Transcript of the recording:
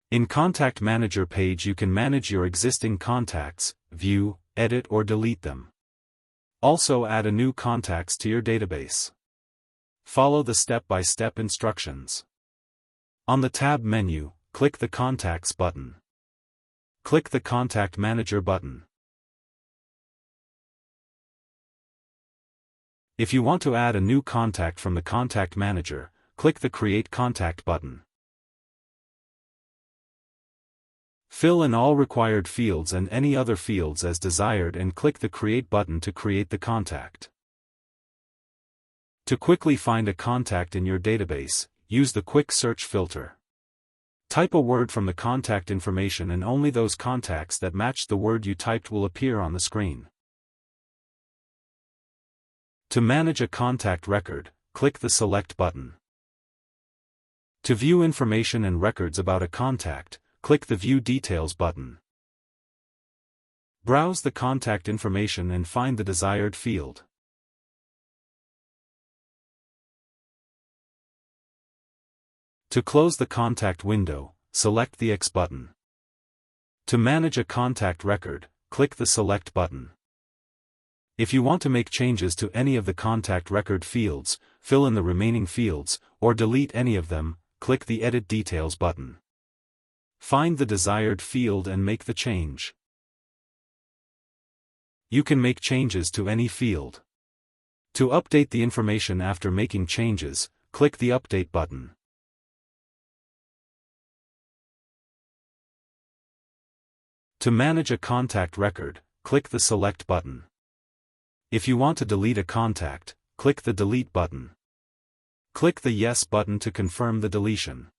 In Contact Manager page you can manage your existing contacts, view, edit or delete them. Also add a new contacts to your database. Follow the step-by-step instructions. On the tab menu, click the Contacts button. Click the Contact Manager button. If you want to add a new contact from the Contact Manager, click the Create Contact button. Fill in all required fields and any other fields as desired and click the Create button to create the contact. To quickly find a contact in your database, use the Quick Search filter. Type a word from the contact information and only those contacts that match the word you typed will appear on the screen. To manage a contact record, click the Select button. To view information and records about a contact, click the View Details button. Browse the contact information and find the desired field. To close the contact window, select the X button. To manage a contact record, click the Select button. If you want to make changes to any of the contact record fields, fill in the remaining fields, or delete any of them, click the Edit Details button. Find the desired field and make the change. You can make changes to any field. To update the information after making changes, click the Update button. To manage a contact record, click the Select button. If you want to delete a contact, click the Delete button. Click the Yes button to confirm the deletion.